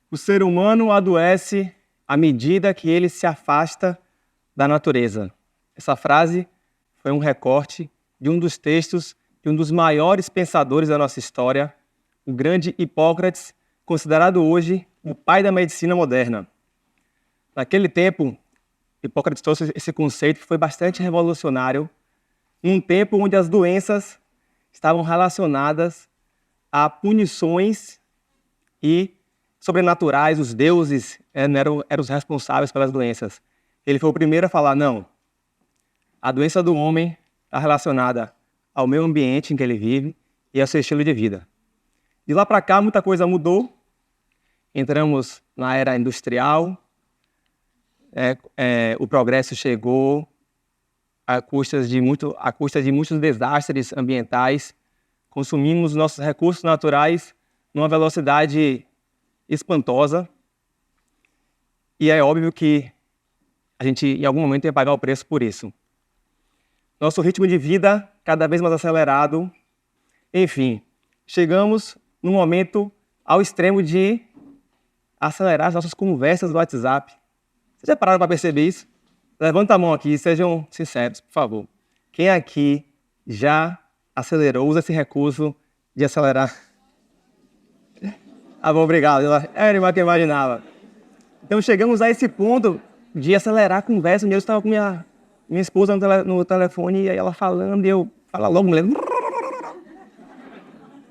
O ser humano adoece à medida que ele se afasta da natureza. Essa frase foi um recorte de um dos textos de um dos maiores pensadores da nossa história, o grande Hipócrates, considerado hoje o pai da medicina moderna. Naquele tempo, Hipócrates trouxe esse conceito que foi bastante revolucionário, num tempo onde as doenças estavam relacionadas a punições e sobrenaturais, os deuses eram os responsáveis pelas doenças. Ele foi o primeiro a falar, não, a doença do homem está relacionada ao meio ambiente em que ele vive e ao seu estilo de vida. De lá para cá, muita coisa mudou. Entramos na era industrial, o progresso chegou a custas de muitos desastres ambientais. Consumimos nossos recursos naturais numa velocidade espantosa, e é óbvio que a gente em algum momento ia pagar o preço por isso. Nosso ritmo de vida cada vez mais acelerado, enfim, chegamos num momento ao extremo de acelerar as nossas conversas do WhatsApp. Vocês já pararam para perceber isso? Levanta a mão aqui e sejam sinceros, por favor. Quem aqui já acelerou, usa esse recurso de acelerar? Ah, bom, obrigado. Era mais que eu imaginava. Então chegamos a esse ponto de acelerar a conversa. Eu estava com minha esposa no telefone e aí ela falando e eu falo logo, mulher.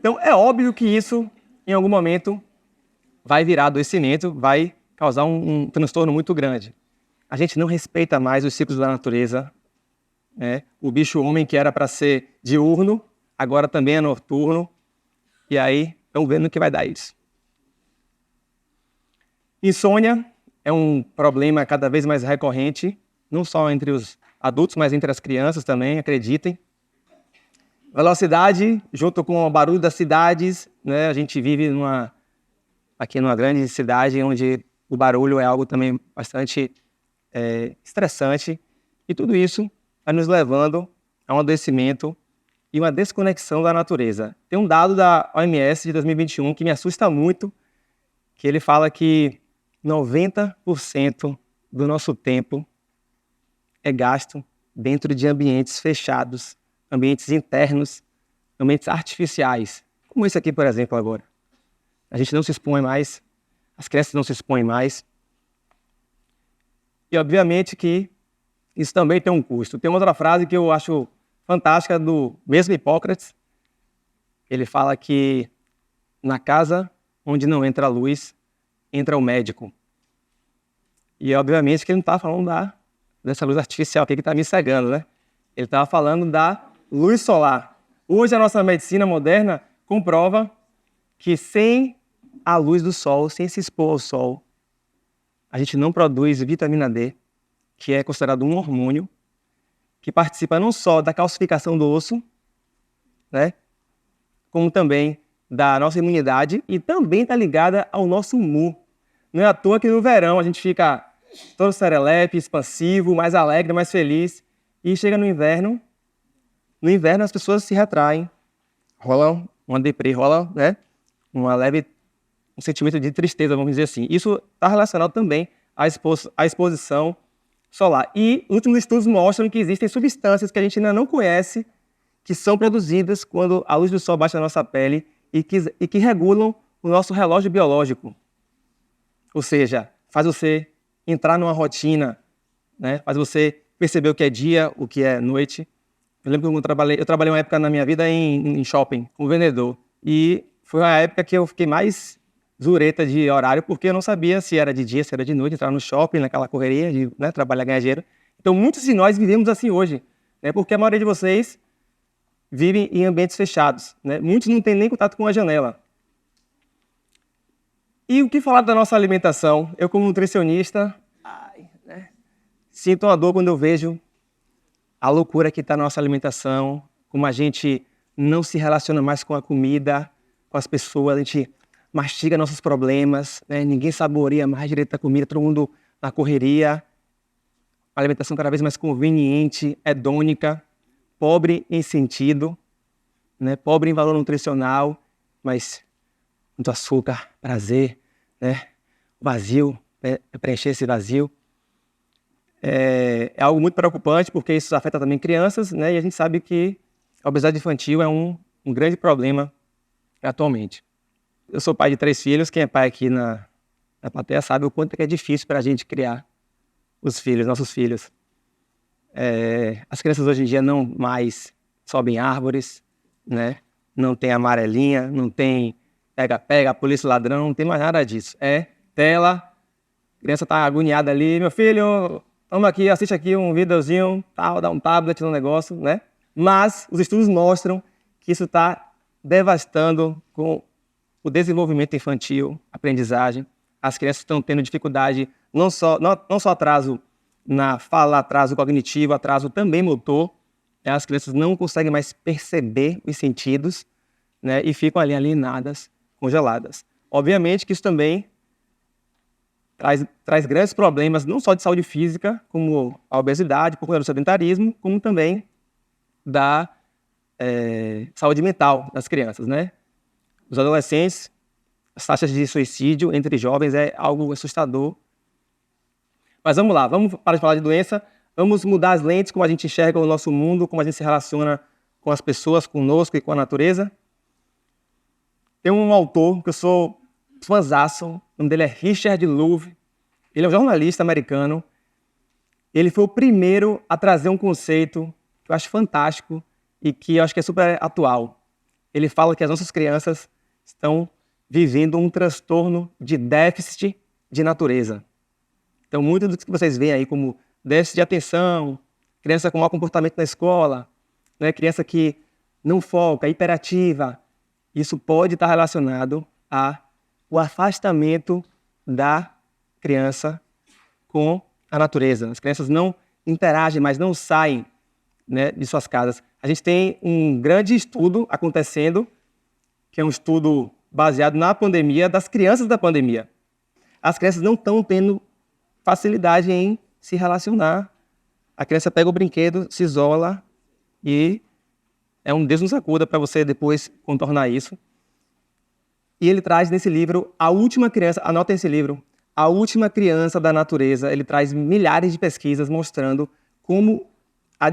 Então é óbvio que isso, em algum momento, vai virar adoecimento, vai causar um transtorno muito grande. A gente não respeita mais os ciclos da natureza. O bicho-homem, que era para ser diurno, agora também é noturno. E aí, estamos vendo o que vai dar isso. Insônia é um problema cada vez mais recorrente, não só entre os adultos, mas entre as crianças também, acreditem. Velocidade, junto com o barulho das cidades, né? A gente vive aqui numa grande cidade onde o barulho é algo também bastante estressante, e tudo isso vai nos levando a um adoecimento e uma desconexão da natureza. Tem um dado da OMS de 2021 que me assusta muito, que ele fala que 90% do nosso tempo é gasto dentro de ambientes fechados, ambientes internos, ambientes artificiais, como esse aqui, por exemplo, agora. A gente não se expõe mais, as crianças não se expõem mais. E, obviamente, que isso também tem um custo. Tem outra frase que eu acho fantástica do mesmo Hipócrates. Ele fala que na casa onde não entra a luz, entra o médico. E, obviamente, que ele não está falando dessa luz artificial que está me cegando, né? Ele estava falando da luz solar. Hoje, a nossa medicina moderna comprova que sem a luz do sol, sem se expor ao sol, a gente não produz vitamina D, que é considerado um hormônio, que participa não só da calcificação do osso, né, como também da nossa imunidade e também está ligada ao nosso humor. Não é à toa que no verão a gente fica todo serelepe, expansivo, mais alegre, mais feliz, e chega no inverno as pessoas se retraem, rola uma deprê, rola, né, um sentimento de tristeza, vamos dizer assim. Isso está relacionado também à exposição solar. E últimos estudos mostram que existem substâncias que a gente ainda não conhece, que são produzidas quando a luz do sol bate na nossa pele e que regulam o nosso relógio biológico. Ou seja, faz você entrar numa rotina, né? Faz você perceber o que é dia, o que é noite. Eu lembro que eu trabalhei uma época na minha vida em shopping, como vendedor. E foi uma época que eu fiquei mais zureta de horário, porque eu não sabia se era de dia, se era de noite, entrar no shopping, naquela correria de, né, trabalhar, ganhar dinheiro. Então, muitos de nós vivemos assim hoje, né, porque a maioria de vocês vivem em ambientes fechados, né? Muitos não têm nem contato com a janela. E o que falar da nossa alimentação? Eu, como nutricionista, sinto uma dor quando eu vejo a loucura que está na nossa alimentação, como a gente não se relaciona mais com a comida, com as pessoas, a gente mastiga nossos problemas, né? Ninguém saboreia mais direito a comida, todo mundo na correria. alimentação cada vez mais conveniente, hedônica, pobre em sentido, né? Pobre em valor nutricional, mas muito açúcar, prazer, né? Vazio, preencher esse vazio. É algo muito preocupante, porque isso afeta também crianças, né? E a gente sabe que a obesidade infantil é um grande problema atualmente. Eu sou pai de 3 filhos, quem é pai aqui na plateia sabe o quanto é difícil para a gente criar os filhos, nossos filhos. As crianças hoje em dia não mais sobem árvores, né? Não tem amarelinha, não tem pega-pega, polícia ladrão, não tem mais nada disso. É tela, a criança está agoniada ali, meu filho, toma aqui, assiste aqui um videozinho, tal, dá um tablet no negócio, né? Mas os estudos mostram que isso está devastando com o desenvolvimento infantil, aprendizagem. As crianças estão tendo dificuldade, não só atraso na fala, atraso cognitivo, atraso também motor. As crianças não conseguem mais perceber os sentidos, né, e ficam ali alienadas, congeladas. Obviamente que isso também traz grandes problemas, não só de saúde física, como a obesidade, por conta do sedentarismo, como também da saúde mental das crianças, né? Os adolescentes, as taxas de suicídio entre jovens é algo assustador. Mas vamos lá, vamos parar de falar de doença, vamos mudar as lentes, como a gente enxerga o nosso mundo, como a gente se relaciona com as pessoas, conosco e com a natureza. Tem um autor que eu sou fãzaço, o nome dele é Richard Louv. Ele é um jornalista americano. Ele foi o primeiro a trazer um conceito que eu acho fantástico e que eu acho que é super atual. Ele fala que as nossas crianças estão vivendo um transtorno de déficit de natureza. Então, muito do que vocês veem aí como déficit de atenção, criança com mau comportamento na escola, né, criança que não foca, hiperativa, isso pode estar relacionado ao afastamento da criança com a natureza. As crianças não interagem, mas não saem, né, de suas casas. A gente tem um grande estudo acontecendo, que é um estudo baseado na pandemia, das crianças da pandemia. As crianças não estão tendo facilidade em se relacionar. A criança pega o brinquedo, se isola e é um Deus nos acuda para você depois contornar isso. E ele traz nesse livro a última criança, anotem esse livro, A Última Criança da Natureza. Ele traz milhares de pesquisas mostrando como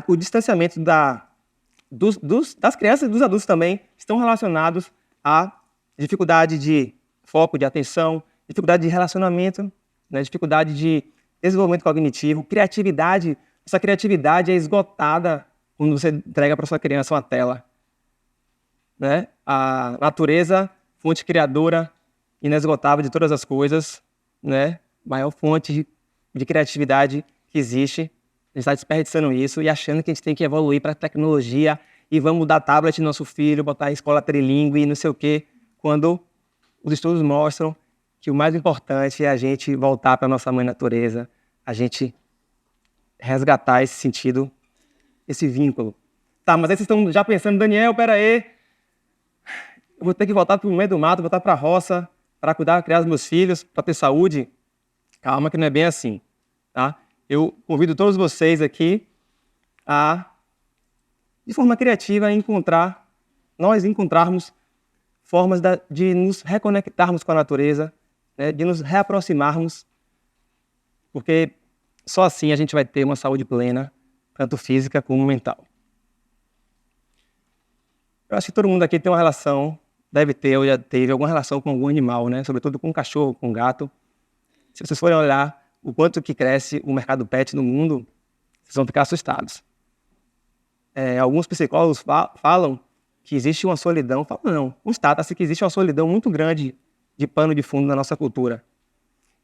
o distanciamento das crianças e dos adultos também estão relacionados à dificuldade de foco, de atenção, dificuldade de relacionamento, né, dificuldade de desenvolvimento cognitivo, criatividade. Essa criatividade é esgotada quando você entrega para sua criança uma tela, né? A natureza, fonte criadora, inesgotável de todas as coisas, né? Maior fonte de criatividade que existe. A gente está desperdiçando isso e achando que a gente tem que evoluir para a tecnologia e vamos dar tablet no nosso filho, botar em escola trilingüe e não sei o quê, quando os estudos mostram que o mais importante é a gente voltar para a nossa mãe natureza, a gente resgatar esse sentido, esse vínculo. Tá, mas aí vocês estão já pensando, Daniel, pera aí, eu vou ter que voltar para o meio do mato, voltar para a roça, para cuidar, criar os meus filhos, para ter saúde. Calma que não é bem assim, tá? Eu convido todos vocês aqui a, de forma criativa, nós encontrarmos formas de nos reconectarmos com a natureza, né, de nos reaproximarmos, porque só assim a gente vai ter uma saúde plena, tanto física como mental. Eu acho que todo mundo aqui tem uma relação, deve ter ou já teve alguma relação com algum animal, né? Sobretudo com cachorro, com gato. Se vocês forem olhar o quanto que cresce o mercado pet no mundo, vocês vão ficar assustados. Alguns psicólogos falam que existe uma solidão, constata-se que existe uma solidão muito grande de pano de fundo na nossa cultura.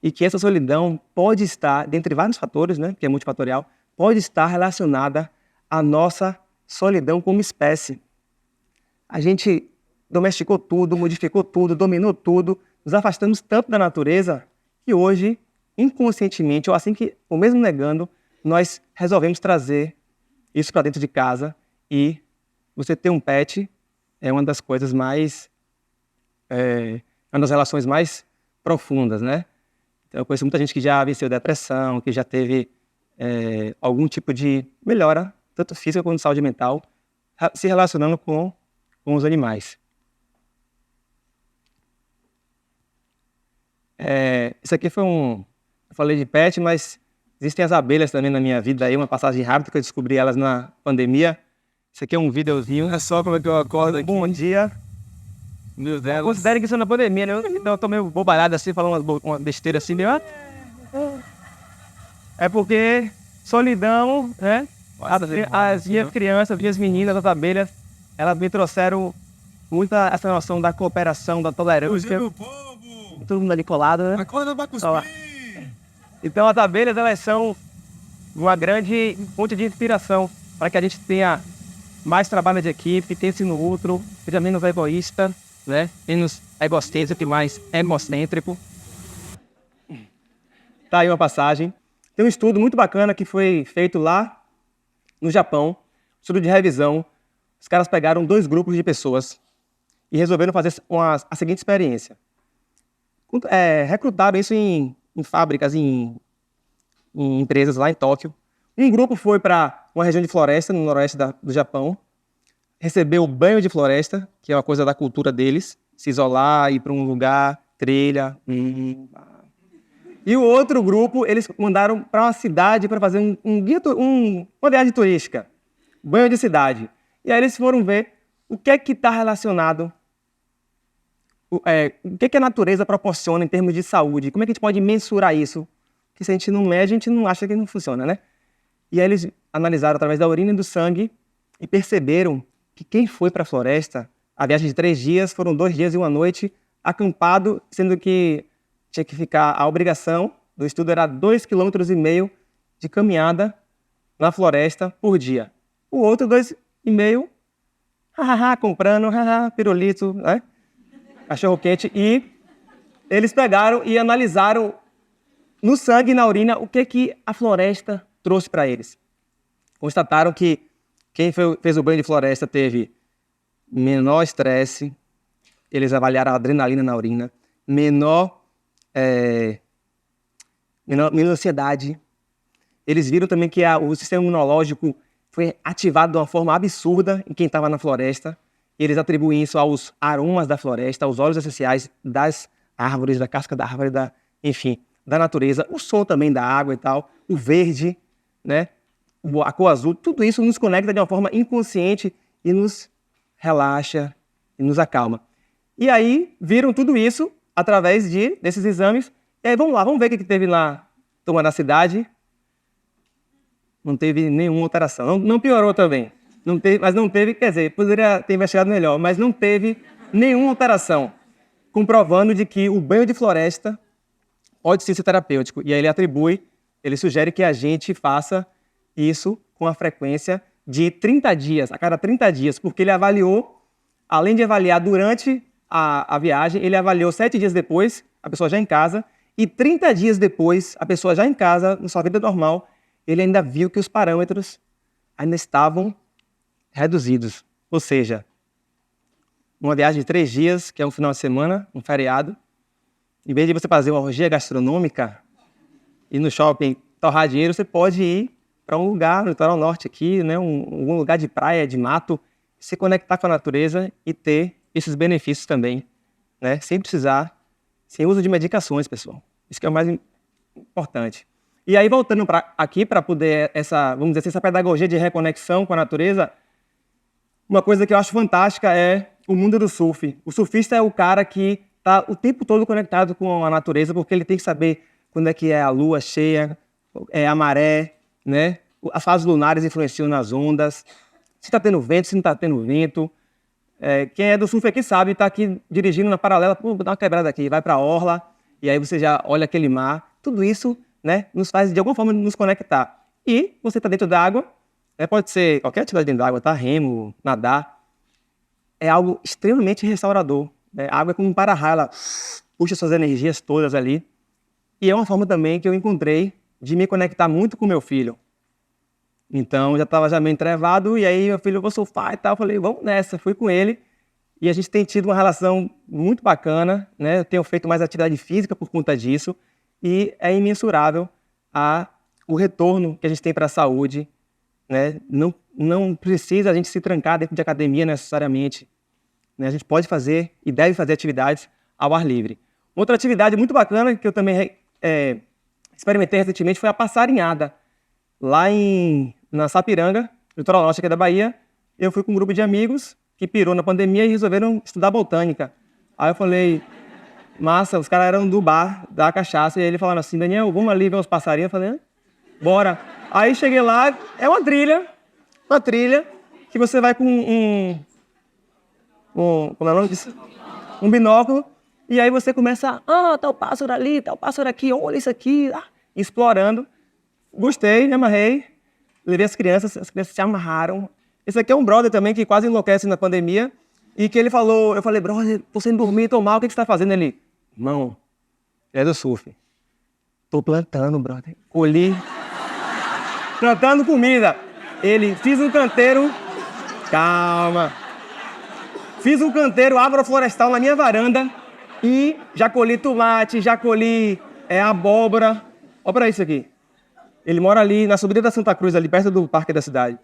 E que essa solidão pode estar, dentre vários fatores, né, que é multifatorial, pode estar relacionada à nossa solidão como espécie. A gente domesticou tudo, modificou tudo, dominou tudo, nos afastamos tanto da natureza que hoje, inconscientemente, ou mesmo negando, nós resolvemos trazer isso para dentro de casa. E você ter um pet é uma das coisas mais... uma das relações mais profundas, né? Então, eu conheço muita gente que já venceu depressão, que já teve algum tipo de melhora, tanto física quanto saúde mental, se relacionando com os animais. Isso aqui foi eu falei de pet, mas existem as abelhas também na minha vida aí, uma passagem rápida que eu descobri elas na pandemia. Isso aqui é um videozinho. É só como é que eu acordo aqui. Bom dia. Meu Deus. Considere que isso é na pandemia, né? Eu tô meio bobalhado assim, falando uma besteira assim, meio... É porque solidão, né? As minhas crianças, as minhas meninas, as abelhas, elas me trouxeram muita essa noção da cooperação, da tolerância. Meu povo! Todo mundo ali colado, né? Acorda pra cuspir! Então as abelhas, elas são uma grande fonte de inspiração para que a gente tenha mais trabalho de equipe, pense no outro, seja menos egoísta, né? Menos egocêntrico e mais egocêntrico. Tá aí uma passagem. Tem um estudo muito bacana que foi feito lá no Japão, estudo de revisão. Os caras pegaram 2 grupos de pessoas e resolveram fazer a seguinte experiência. Recrutaram isso em fábricas, em empresas lá em Tóquio. Um grupo foi para uma região de floresta, no noroeste do Japão, recebeu banho de floresta, que é uma coisa da cultura deles, se isolar, ir para um lugar, trilha. E o outro grupo, eles mandaram para uma cidade para fazer uma viagem turística, banho de cidade. E aí eles foram ver o que é que está relacionado, o que é que a natureza proporciona em termos de saúde, como é que a gente pode mensurar isso? Porque se a gente não mede, a gente não acha que não funciona, né? E aí eles analisaram através da urina e do sangue e perceberam que quem foi para a floresta, a viagem de 3 dias, foram 2 dias e 1 noite, acampado, sendo que tinha que ficar, a obrigação do estudo era 2,5 km de caminhada na floresta por dia. O outro 2,5 comprando, pirulito, né? Cachorro-quente. E eles pegaram e analisaram no sangue e na urina o que a floresta trouxe para eles. Constataram que quem fez o banho de floresta teve menor estresse, eles avaliaram a adrenalina na urina, menor ansiedade. Eles viram também que o sistema imunológico foi ativado de uma forma absurda em quem estava na floresta. E eles atribuem isso aos aromas da floresta, aos óleos essenciais das árvores, da casca da árvore, enfim, da natureza, o som também da água e tal, o verde, né? A cor azul, tudo isso nos conecta de uma forma inconsciente e nos relaxa e nos acalma. E aí viram tudo isso através desses exames. E aí vamos lá, vamos ver o que teve na turma da cidade. Não teve nenhuma alteração. Não piorou também. Mas não teve, quer dizer, poderia ter investigado melhor, mas não teve nenhuma alteração, comprovando de que o banho de floresta pode sim ser terapêutico. E aí ele sugere que a gente faça isso com a frequência de 30 dias, a cada 30 dias, porque ele avaliou, além de avaliar durante a viagem, ele avaliou 7 dias depois, a pessoa já em casa, e 30 dias depois, a pessoa já em casa, na sua vida normal, ele ainda viu que os parâmetros ainda estavam reduzidos. Ou seja, uma viagem de 3 dias, que é um final de semana, um feriado, em vez de você fazer uma orgia gastronômica e no shopping torrar dinheiro, você pode ir para um lugar no litoral norte aqui, né, um lugar de praia, de mato, se conectar com a natureza e ter esses benefícios também, né, sem uso de medicações, pessoal. Isso que é o mais importante. E aí, voltando aqui para poder vamos dizer assim, essa pedagogia de reconexão com a natureza, uma coisa que eu acho fantástica é o mundo do surf. O surfista é o cara que está o tempo todo conectado com a natureza, porque ele tem que saber quando é que é a lua cheia, a maré, né? As fases lunares influenciam nas ondas, se está tendo vento, se não está tendo vento. Quem é do surf aqui sabe, está aqui dirigindo na paralela, vou dar uma quebrada aqui, vai para a orla, e aí você já olha aquele mar. Tudo isso, né, nos faz, de alguma forma, nos conectar. E você está dentro da água, pode ser qualquer atividade dentro da água, tá? Remo, nadar. É algo extremamente restaurador. A água é como um para-raio, ela puxa suas energias todas ali. E é uma forma também que eu encontrei de me conectar muito com meu filho. Então, já estava meio entrevado, e aí meu filho, eu vou surfar e tal. Eu falei, vamos nessa. Fui com ele. E a gente tem tido uma relação muito bacana, né? Eu tenho feito mais atividade física por conta disso. E é imensurável o retorno que a gente tem para a saúde, né? Não precisa a gente se trancar dentro de academia necessariamente, né? A gente pode fazer e deve fazer atividades ao ar livre. Outra atividade muito bacana que eu também experimentei recentemente foi a passarinhada. Lá na Sapiranga, litoral norte aqui da Bahia, eu fui com um grupo de amigos que pirou na pandemia e resolveram estudar botânica. Aí eu falei, massa, os caras eram do bar, da cachaça, e ele falaram assim, Daniel, vamos ali ver os passarinhos? Eu falei, bora. Aí cheguei lá, é uma trilha que você vai com como é o nome disso? Um binóculo, e aí você começa, tá o pássaro ali, tá o pássaro aqui, olha isso aqui, explorando. Gostei, me amarrei, levei as crianças se amarraram. Esse aqui é um brother também que quase enlouquece na pandemia, e que ele falou, eu falei, brother, tô sem dormir, tô mal, o que você tá fazendo? Ele, irmão, é do surf. Tô plantando, brother. Colhi. Plantando comida. Ele, fiz um canteiro. Calma. Fiz um canteiro agroflorestal na minha varanda e já colhi tomate, já colhi abóbora. Olha pra isso aqui. Ele mora ali na subida da Santa Cruz, ali perto do parque da cidade.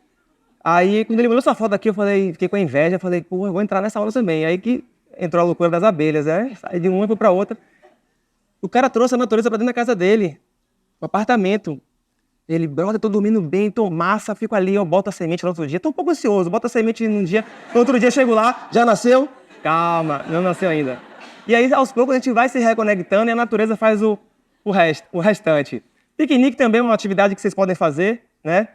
Aí, quando ele mandou essa foto aqui, eu falei, fiquei com inveja, falei, pô, eu vou entrar nessa aula também. Aí que entrou a loucura das abelhas, né? Saí de uma e fui pra outra. O cara trouxe a natureza pra dentro da casa dele, um apartamento. Ele, brother, tô dormindo bem, tô massa, fico ali, eu boto a semente no outro dia. Tô um pouco ansioso, boto a semente num dia, no outro dia chego lá, já nasceu? Calma, não nasceu ainda. E aí, aos poucos, a gente vai se reconectando e a natureza faz o restante. Piquenique também é uma atividade que vocês podem fazer, né?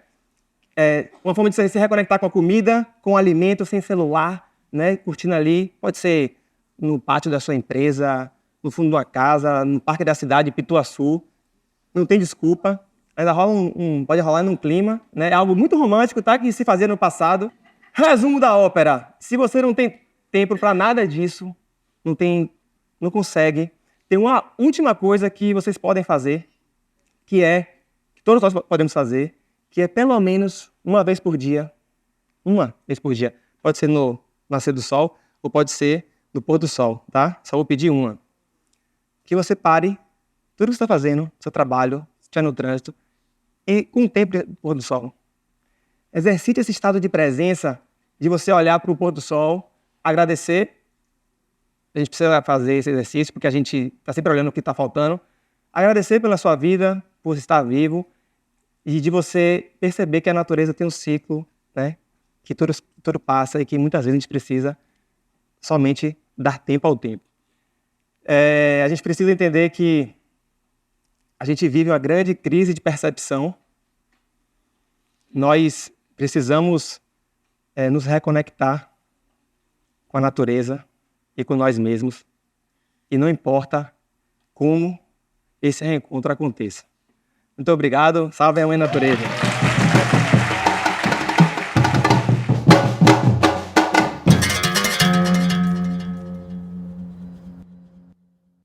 Uma forma de se reconectar com a comida, com o alimento, sem celular, né? Curtindo ali, pode ser no pátio da sua empresa, no fundo de uma casa, no parque da cidade, Pituaçu. Não tem desculpa. Ainda rola pode rolar num clima, né? É algo muito romântico, tá? Que se fazia no passado. Resumo da ópera. Se você não tem tempo para nada disso, não consegue, tem uma última coisa que vocês podem fazer, que todos nós podemos fazer, que é pelo menos uma vez por dia. Uma vez por dia. Pode ser no nascer do sol ou pode ser no pôr do sol, tá? Só vou pedir uma. Que você pare tudo que você está fazendo, seu trabalho, se estiver no trânsito, e com o tempo do pôr do sol. Exercite esse estado de presença, de você olhar para o pôr do sol, agradecer. A gente precisa fazer esse exercício, porque a gente está sempre olhando o que está faltando. Agradecer pela sua vida, por estar vivo, e de você perceber que a natureza tem um ciclo, né? Que tudo passa e que muitas vezes a gente precisa somente dar tempo ao tempo. A gente precisa entender que a gente vive uma grande crise de percepção. Nós precisamos nos reconectar com a natureza e com nós mesmos. E não importa como esse reencontro aconteça. Muito obrigado. Salve a mãe natureza.